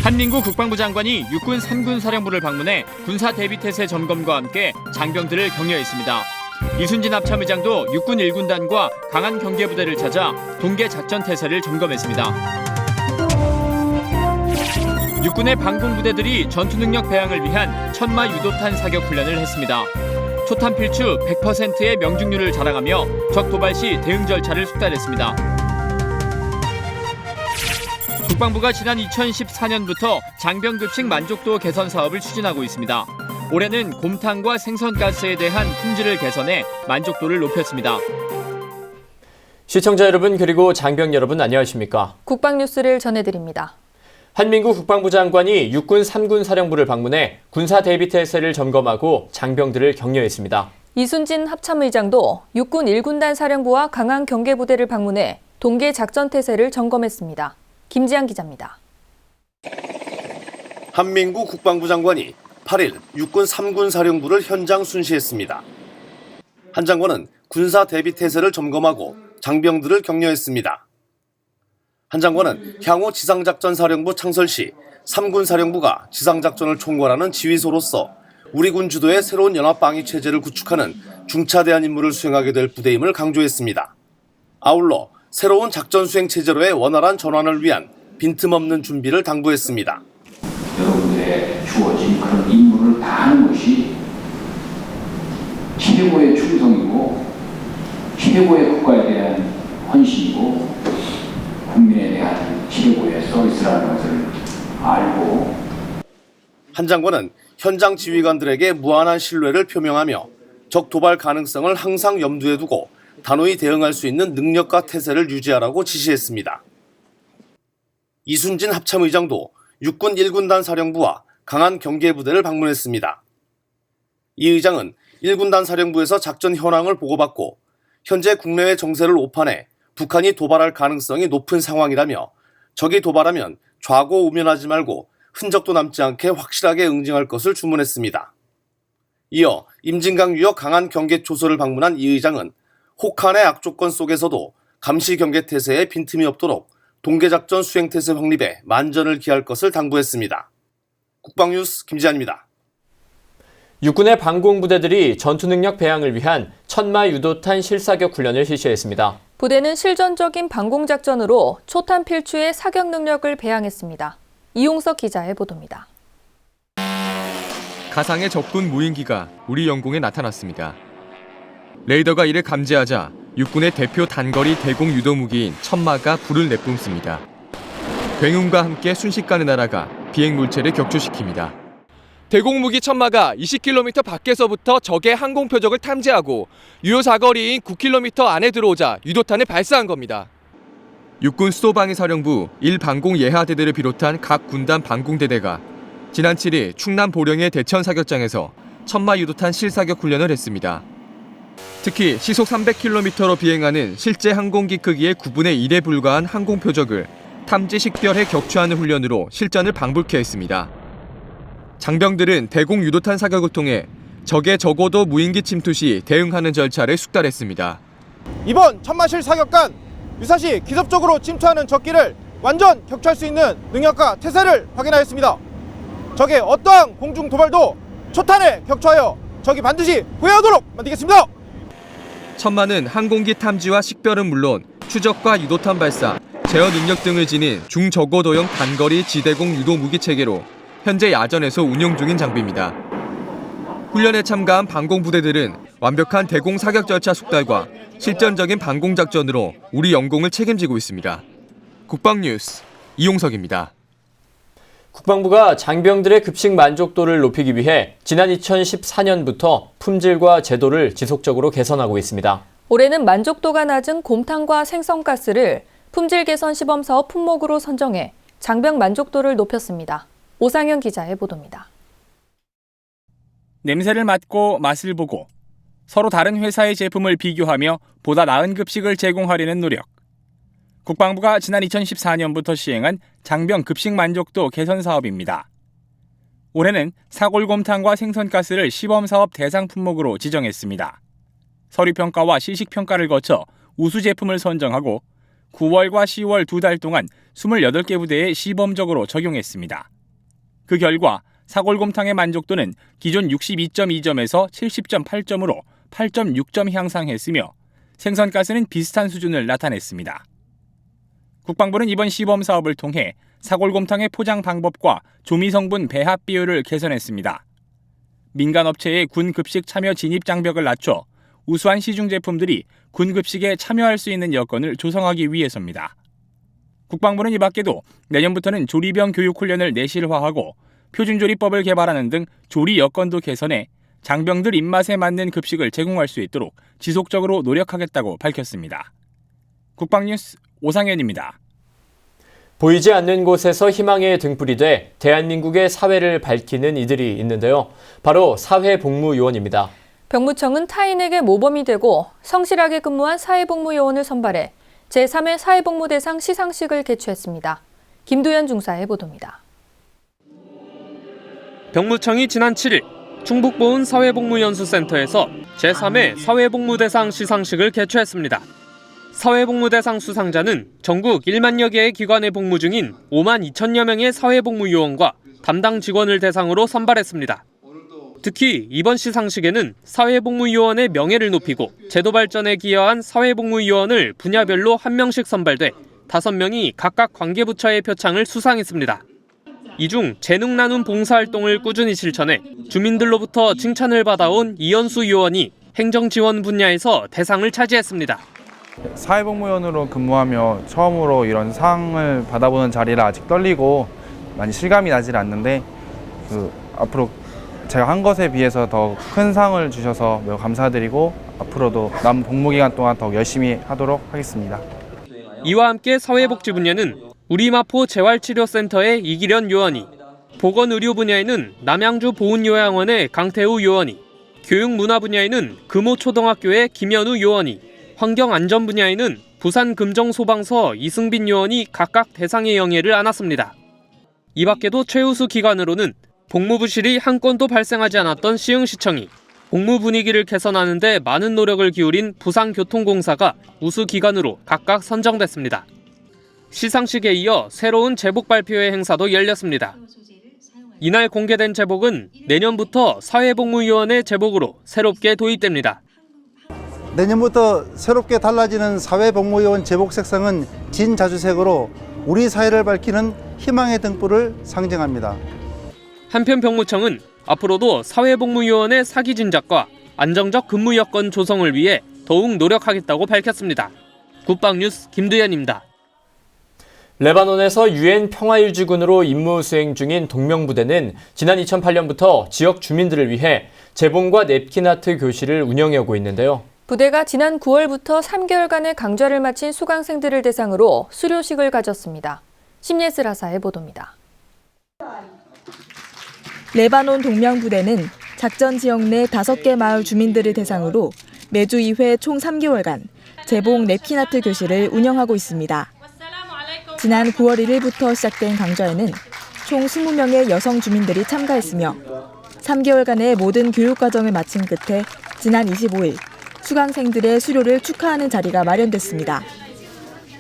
한민구 국방부 장관이 육군 3군 사령부를 방문해 군사 대비태세 점검과 함께 장병들을 격려했습니다. 이순진 합참의장도 육군 1군단과 강한 경계부대를 찾아 동계 작전 태세를 점검했습니다. 육군의 방공부대들이 전투능력 배양을 위한 천마 유도탄 사격 훈련을 했습니다. 초탄 필추 100%의 명중률을 자랑하며 적 도발 시 대응 절차를 숙달했습니다. 국방부가 지난 2014년부터 장병급식 만족도 개선 사업을 추진하고 있습니다. 올해는 곰탕과 생선가스에 대한 품질을 개선해 만족도를 높였습니다. 시청자 여러분 그리고 장병 여러분 안녕하십니까? 국방뉴스를 전해드립니다. 한민구 국방부 장관이 육군 3군 사령부를 방문해 군사 대비태세를 점검하고 장병들을 격려했습니다. 이순진 합참의장도 육군 1군단 사령부와 강한 경계부대를 방문해 동계 작전 태세를 점검했습니다. 김지한 기자입니다. 한민구 국방부 장관이 8일 육군 3군 사령부를 현장 순시했습니다. 한 장관은 군사 대비 태세를 점검하고 장병들을 격려했습니다. 한 장관은 향후 지상작전 사령부 창설 시 3군 사령부가 지상작전을 총괄하는 지휘소로서 우리 군 주도의 새로운 연합방위 체제를 구축하는 중차대한 임무를 수행하게 될 부대임을 강조했습니다. 아울러 새로운 작전 수행 체제로의 원활한 전환을 위한 빈틈없는 준비를 당부했습니다. 여러분들의 주어진 그런 임무를 다하는 것이 최고의 충성이고 최고의 국가에 대한 헌신이고 국민에 대한 최고의 서비스라는 것을 알고 한 장관은 현장 지휘관들에게 무한한 신뢰를 표명하며 적 도발 가능성을 항상 염두에 두고 단호히 대응할 수 있는 능력과 태세를 유지하라고 지시했습니다. 이순진 합참의장도 육군 1군단 사령부와 강한 경계부대를 방문했습니다. 이 의장은 1군단 사령부에서 작전 현황을 보고받고 현재 국내외 정세를 오판해 북한이 도발할 가능성이 높은 상황이라며 적이 도발하면 좌고우면하지 말고 흔적도 남지 않게 확실하게 응징할 것을 주문했습니다. 이어 임진강유역 강한 경계초소를 방문한 이 의장은 혹한의 악조건 속에서도 감시 경계 태세에 빈틈이 없도록 동계작전 수행태세 확립에 만전을 기할 것을 당부했습니다. 국방뉴스 김지한입니다. 육군의 방공부대들이 전투능력 배양을 위한 천마 유도탄 실사격 훈련을 실시했습니다. 부대는 실전적인 방공작전으로 초탄 필추의 사격 능력을 배양했습니다. 이용석 기자의 보도입니다. 가상의 적군 무인기가 우리 영공에 나타났습니다. 레이더가 이를 감지하자 육군의 대표 단거리 대공 유도무기인 천마가 불을 내뿜습니다. 굉음과 함께 순식간에 날아가 비행 물체를 격추시킵니다. 대공무기 천마가 20km 밖에서부터 적의 항공 표적을 탐지하고 유효 사거리인 9km 안에 들어오자 유도탄을 발사한 겁니다. 육군 수도방위사령부 1방공 예하대대를 비롯한 각 군단 방공대대가 지난 7일 충남 보령의 대천 사격장에서 천마 유도탄 실사격 훈련을 했습니다. 특히 시속 300km로 비행하는 실제 항공기 크기의 9분의 1에 불과한 항공 표적을 탐지 식별해 격추하는 훈련으로 실전을 방불케 했습니다. 장병들은 대공 유도탄 사격을 통해 적의 적어도 무인기 침투 시 대응하는 절차를 숙달했습니다. 이번 천마실 사격간 유사시 기습적으로 침투하는 적기를 완전 격추할 수 있는 능력과 태세를 확인하였습니다. 적의 어떠한 공중 도발도 초탄에 격추하여 적이 반드시 후회하도록 만들겠습니다. 천마는 항공기 탐지와 식별은 물론 추적과 유도탄 발사, 제어 능력 등을 지닌 중저고도형 단거리 지대공 유도 무기 체계로 현재 야전에서 운용 중인 장비입니다. 훈련에 참가한 방공부대들은 완벽한 대공 사격 절차 숙달과 실전적인 방공 작전으로 우리 영공을 책임지고 있습니다. 국방뉴스 이용석입니다. 국방부가 장병들의 급식 만족도를 높이기 위해 지난 2014년부터 품질과 제도를 지속적으로 개선하고 있습니다. 올해는 만족도가 낮은 곰탕과 생선가스를 품질 개선 시범사업 품목으로 선정해 장병 만족도를 높였습니다. 오상현 기자의 보도입니다. 냄새를 맡고 맛을 보고 서로 다른 회사의 제품을 비교하며 보다 나은 급식을 제공하려는 노력. 국방부가 지난 2014년부터 시행한 장병 급식 만족도 개선 사업입니다. 올해는 사골곰탕과 생선가스를 시범사업 대상 품목으로 지정했습니다. 서류평가와 실식평가를 거쳐 우수 제품을 선정하고 9월과 10월 2달 동안 28개 부대에 시범적으로 적용했습니다. 그 결과 사골곰탕의 만족도는 기존 62.2점에서 70.8점으로 8.6점 향상했으며 생선가스는 비슷한 수준을 나타냈습니다. 국방부는 이번 시범 사업을 통해 사골곰탕의 포장 방법과 조미 성분 배합 비율을 개선했습니다. 민간 업체의 군 급식 참여 진입 장벽을 낮춰 우수한 시중 제품들이 군 급식에 참여할 수 있는 여건을 조성하기 위해서입니다. 국방부는 이 밖에도 내년부터는 조리병 교육 훈련을 내실화하고 표준조리법을 개발하는 등 조리 여건도 개선해 장병들 입맛에 맞는 급식을 제공할 수 있도록 지속적으로 노력하겠다고 밝혔습니다. 국방뉴스 오상현입니다. 보이지 않는 곳에서 희망의 등불이 돼 대한민국의 사회를 밝히는 이들이 있는데요. 바로 사회복무요원입니다. 병무청은 타인에게 모범이 되고 성실하게 근무한 사회복무요원을 선발해 제3회 사회복무대상 시상식을 개최했습니다. 김도연 중사의 보도입니다. 병무청이 지난 7일 충북보훈 사회복무연수센터에서 제3회 사회복무대상 시상식을 개최했습니다. 사회복무대상 수상자는 전국 1만여 개의 기관에 복무 중인 5만 2천여 명의 사회복무요원과 담당 직원을 대상으로 선발했습니다. 특히 이번 시상식에는 사회복무요원의 명예를 높이고 제도 발전에 기여한 사회복무요원을 분야별로 1명씩 선발돼 5명이 각각 관계부처의 표창을 수상했습니다. 이 중 재능 나눔 봉사활동을 꾸준히 실천해 주민들로부터 칭찬을 받아온 이현수 요원이 행정지원 분야에서 대상을 차지했습니다. 사회복무요원으로 근무하며 처음으로 이런 상을 받아보는 자리라 아직 떨리고 많이 실감이 나질 않는데 앞으로 제가 한 것에 비해서 더 큰 상을 주셔서 매우 감사드리고 앞으로도 남은 복무기간 동안 더욱 열심히 하도록 하겠습니다. 이와 함께 사회복지 분야는 우리마포 재활치료센터의 이기련 요원이, 보건의료 분야에는 남양주 보훈요양원의 강태우 요원이, 교육문화 분야에는 금호초등학교의 김현우 요원이, 환경안전 분야에는 부산 금정소방서 이승빈 요원이 각각 대상의 영예를 안았습니다. 이 밖에도 최우수 기관으로는 복무부실이 한 건도 발생하지 않았던 시흥시청이 복무 분위기를 개선하는 데 많은 노력을 기울인 부산교통공사가 우수 기관으로 각각 선정됐습니다. 시상식에 이어 새로운 제복 발표회 행사도 열렸습니다. 이날 공개된 제복은 내년부터 사회복무요원의 제복으로 새롭게 도입됩니다. 내년부터 새롭게 달라지는 사회복무요원 제복 색상은 진자주색으로 우리 사회를 밝히는 희망의 등불을 상징합니다. 한편 병무청은 앞으로도 사회복무요원의 사기 진작과 안정적 근무 여건 조성을 위해 더욱 노력하겠다고 밝혔습니다. 국방뉴스 김두현입니다. 레바논에서 유엔 평화유지군으로 임무 수행 중인 동명부대는 지난 2008년부터 지역 주민들을 위해 재봉과 냅킨 아트 교실을 운영하고 있는데요. 부대가 지난 9월부터 3개월간의 강좌를 마친 수강생들을 대상으로 수료식을 가졌습니다. 심예스라사의 보도입니다. 레바논 동명부대는 작전 지역 내 5개 마을 주민들을 대상으로 매주 2회 총 3개월간 재봉 냅킨 아트 교실을 운영하고 있습니다. 지난 9월 1일부터 시작된 강좌에는 총 20명의 여성 주민들이 참가했으며 3개월간의 모든 교육 과정을 마친 끝에 지난 25일 수강생들의 수료를 축하하는 자리가 마련됐습니다.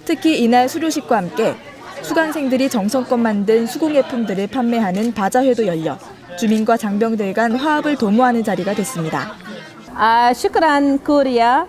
특히 이날 수료식과 함께 수강생들이 정성껏 만든 수공예품들을 판매하는 바자회도 열려 주민과 장병들 간 화합을 도모하는 자리가 됐습니다. شكرا كوريا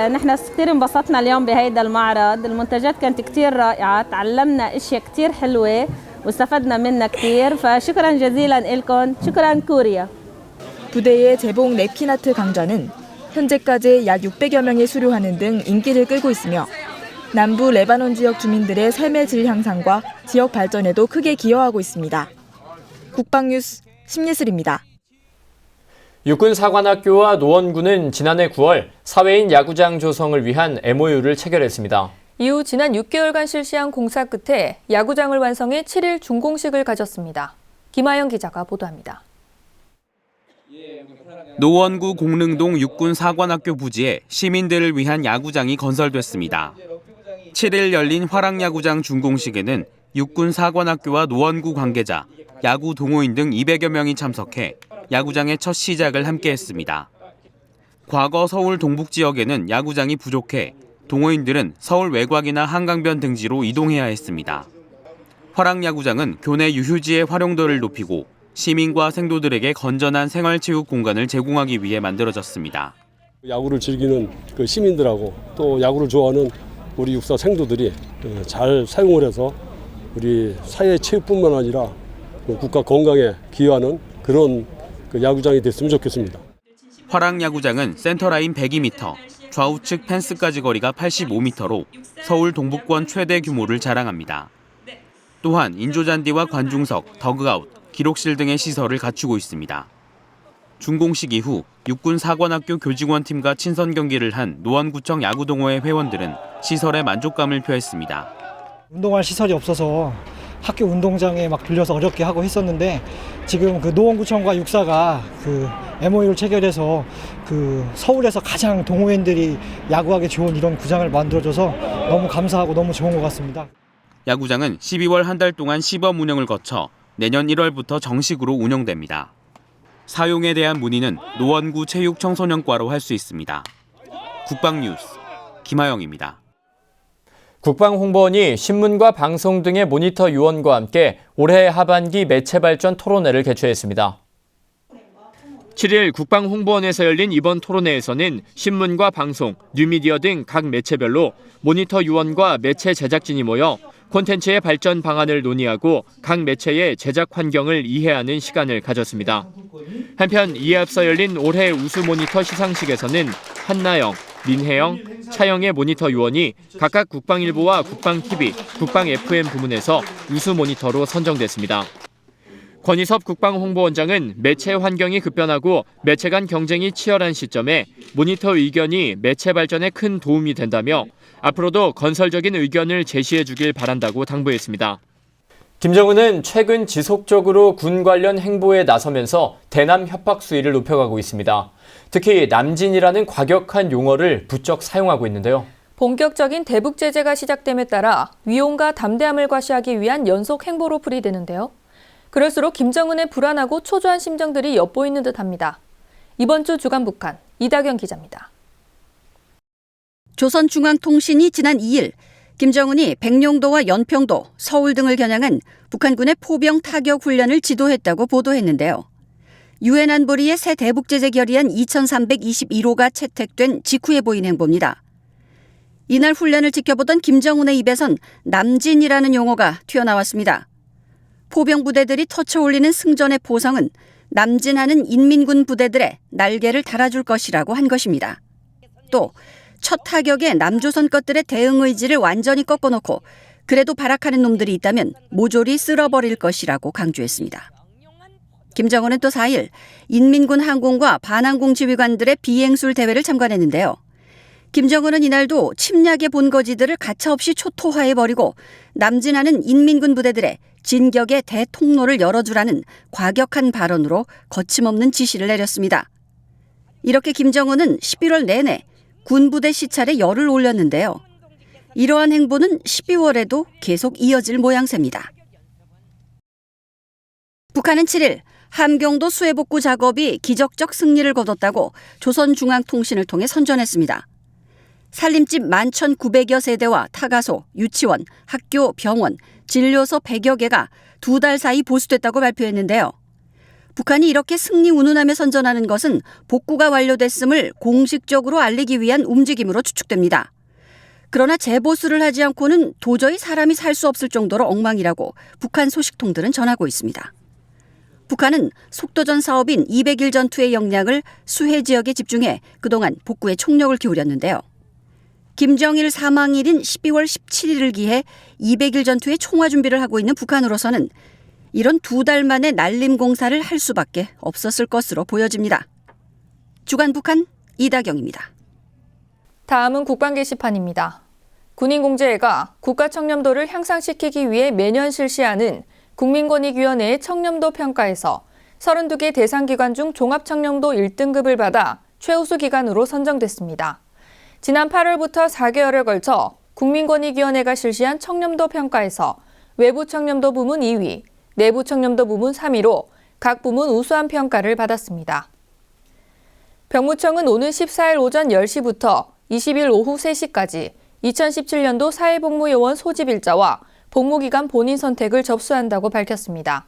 نحن كثير انبسطنا اليوم بهيدا المعرض المنتجات كانت كثير رائعة تعلمنا اشياء كثير حلوة واستفدنا منها كثير فشكرا جزيلا لكم شكرا كوريا. 부대의 재봉 냅킨 아트 강좌는 현재까지 약 600여 명이 수료하는 등 인기를 끌고 있으며 남부 레바논 지역 주민들의 삶의 질 향상과 지역 발전에도 크게 기여하고 있습니다. 국방뉴스 심예슬입니다. 육군사관학교와 노원구는 지난해 9월 사회인 야구장 조성을 위한 MOU를 체결했습니다. 이후 지난 6개월간 실시한 공사 끝에 야구장을 완성해 7일 준공식을 가졌습니다. 김하영 기자가 보도합니다. 노원구 공릉동 육군사관학교 부지에 시민들을 위한 야구장이 건설됐습니다. 7일 열린 화랑야구장 준공식에는 육군 사관학교와 노원구 관계자, 야구 동호인 등 200여 명이 참석해 야구장의 첫 시작을 함께했습니다. 과거 서울 동북 지역에는 야구장이 부족해 동호인들은 서울 외곽이나 한강변 등지로 이동해야 했습니다. 화랑야구장은 교내 유휴지의 활용도를 높이고 시민과 생도들에게 건전한 생활체육 공간을 제공하기 위해 만들어졌습니다. 야구를 즐기는 그 시민들하고 또 야구를 좋아하는 우리 육사 생도들이 잘 사용을 해서 우리 사회 체육뿐만 아니라 국가 건강에 기여하는 그런 야구장이 됐으면 좋겠습니다. 화랑야구장은 센터라인 102m, 좌우측 펜스까지 거리가 85m로 서울 동북권 최대 규모를 자랑합니다. 또한 인조잔디와 관중석, 더그아웃, 기록실 등의 시설을 갖추고 있습니다. 준공식 이후 육군 사관학교 교직원팀과 친선 경기를 한 노원구청 야구동호회 회원들은 시설에 만족감을 표했습니다. 운동할 시설이 없어서 학교 운동장에 막 돌려서 어렵게 하고 했었는데 지금 그 노원구청과 육사가 그 MOU를 체결해서 그 서울에서 가장 동호인들이 야구하기 좋은 이런 구장을 만들어줘서 너무 감사하고 너무 좋은 것 같습니다. 야구장은 12월 한 달 동안 시범 운영을 거쳐 내년 1월부터 정식으로 운영됩니다. 사용에 대한 문의는 노원구 체육청소년과로 할 수 있습니다. 국방뉴스 김하영입니다. 국방홍보원이 신문과 방송 등의 모니터 요원과 함께 올해 하반기 매체 발전 토론회를 개최했습니다. 7일 국방홍보원에서 열린 이번 토론회에서는 신문과 방송, 뉴미디어 등 각 매체별로 모니터 요원과 매체 제작진이 모여 콘텐츠의 발전 방안을 논의하고 각 매체의 제작 환경을 이해하는 시간을 가졌습니다. 한편 이에 앞서 열린 올해 우수 모니터 시상식에서는 한나영, 민혜영, 차영의 모니터 요원이 각각 국방일보와 국방TV, 국방FM 부문에서 우수 모니터로 선정됐습니다. 권희섭 국방홍보원장은 매체 환경이 급변하고 매체 간 경쟁이 치열한 시점에 모니터 의견이 매체 발전에 큰 도움이 된다며 앞으로도 건설적인 의견을 제시해 주길 바란다고 당부했습니다. 김정은은 최근 지속적으로 군 관련 행보에 나서면서 대남 협박 수위를 높여가고 있습니다. 특히 남진이라는 과격한 용어를 부쩍 사용하고 있는데요. 본격적인 대북 제재가 시작됨에 따라 위용과 담대함을 과시하기 위한 연속 행보로 풀이되는데요. 그럴수록 김정은의 불안하고 초조한 심정들이 엿보이는 듯합니다. 이번 주 주간 북한 이다경 기자입니다. 조선중앙통신이 지난 2일 김정은이 백령도와 연평도, 서울 등을 겨냥한 북한군의 포병 타격 훈련을 지도했다고 보도했는데요. 유엔 안보리의 새 대북 제재 결의안 2321호가 채택된 직후에 보인 행보입니다. 이날 훈련을 지켜보던 김정은의 입에선 남진이라는 용어가 튀어나왔습니다. 포병 부대들이 터쳐올리는 승전의 포성은 남진하는 인민군 부대들의 날개를 달아줄 것이라고 한 것입니다. 또 첫 타격에 남조선 것들의 대응 의지를 완전히 꺾어놓고 그래도 발악하는 놈들이 있다면 모조리 쓸어버릴 것이라고 강조했습니다. 김정은은 또 4일 인민군 항공과 반항공 지휘관들의 비행술 대회를 참관했는데요. 김정은은 이날도 침략의 본거지들을 가차없이 초토화해버리고 남진하는 인민군 부대들의 진격의 대통로를 열어주라는 과격한 발언으로 거침없는 지시를 내렸습니다. 이렇게 김정은은 11월 내내 군부대 시찰에 열을 올렸는데요. 이러한 행보는 12월에도 계속 이어질 모양새입니다. 북한은 7일 함경도 수해복구 작업이 기적적 승리를 거뒀다고 조선중앙통신을 통해 선전했습니다. 살림집 11,900여 세대와 타가소, 유치원, 학교, 병원, 진료소 100여 개가 2달 사이 보수됐다고 발표했는데요. 북한이 이렇게 승리 운운하며 선전하는 것은 복구가 완료됐음을 공식적으로 알리기 위한 움직임으로 추측됩니다. 그러나 재보수를 하지 않고는 도저히 사람이 살 수 없을 정도로 엉망이라고 북한 소식통들은 전하고 있습니다. 북한은 속도전 사업인 200일 전투의 역량을 수해 지역에 집중해 그동안 복구에 총력을 기울였는데요. 김정일 사망일인 12월 17일을 기해 200일 전투의 총화 준비를 하고 있는 북한으로서는 이런 2달 만에 날림 공사를 할 수밖에 없었을 것으로 보여집니다. 주간 북한 이다경입니다. 다음은 국방 게시판입니다. 군인공제회가 국가 청렴도를 향상시키기 위해 매년 실시하는 국민권익위원회의 청렴도 평가에서 32개 대상기관 중 종합청렴도 1등급을 받아 최우수 기관으로 선정됐습니다. 지난 8월부터 4개월을 걸쳐 국민권익위원회가 실시한 청렴도 평가에서 외부 청렴도 부문 2위, 내부 청렴도 부문 3위로 각 부문 우수한 평가를 받았습니다. 병무청은 오는 14일 오전 10시부터 20일 오후 3시까지 2017년도 사회복무요원 소집일자와 복무기간 본인 선택을 접수한다고 밝혔습니다.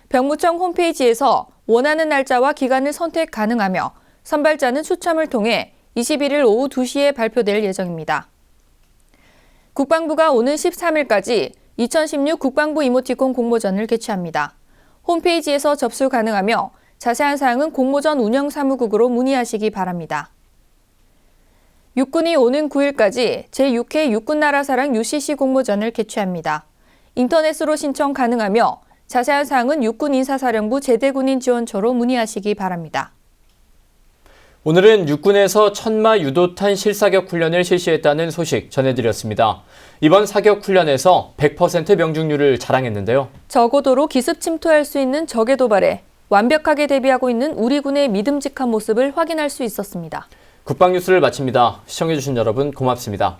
병무청 홈페이지에서 원하는 날짜와 기간을 선택 가능하며 선발자는 추첨을 통해 21일 오후 2시에 발표될 예정입니다. 국방부가 오는 13일까지 2016 국방부 이모티콘 공모전을 개최합니다. 홈페이지에서 접수 가능하며 자세한 사항은 공모전 운영사무국으로 문의하시기 바랍니다. 육군이 오는 9일까지 제6회 육군나라사랑 UCC 공모전을 개최합니다. 인터넷으로 신청 가능하며 자세한 사항은 육군인사사령부 제대군인 지원처로 문의하시기 바랍니다. 오늘은 육군에서 천마 유도탄 실사격 훈련을 실시했다는 소식 전해드렸습니다. 이번 사격 훈련에서 100% 명중률을 자랑했는데요. 저고도로 기습 침투할 수 있는 적의 도발에 완벽하게 대비하고 있는 우리 군의 믿음직한 모습을 확인할 수 있었습니다. 국방뉴스를 마칩니다. 시청해주신 여러분 고맙습니다.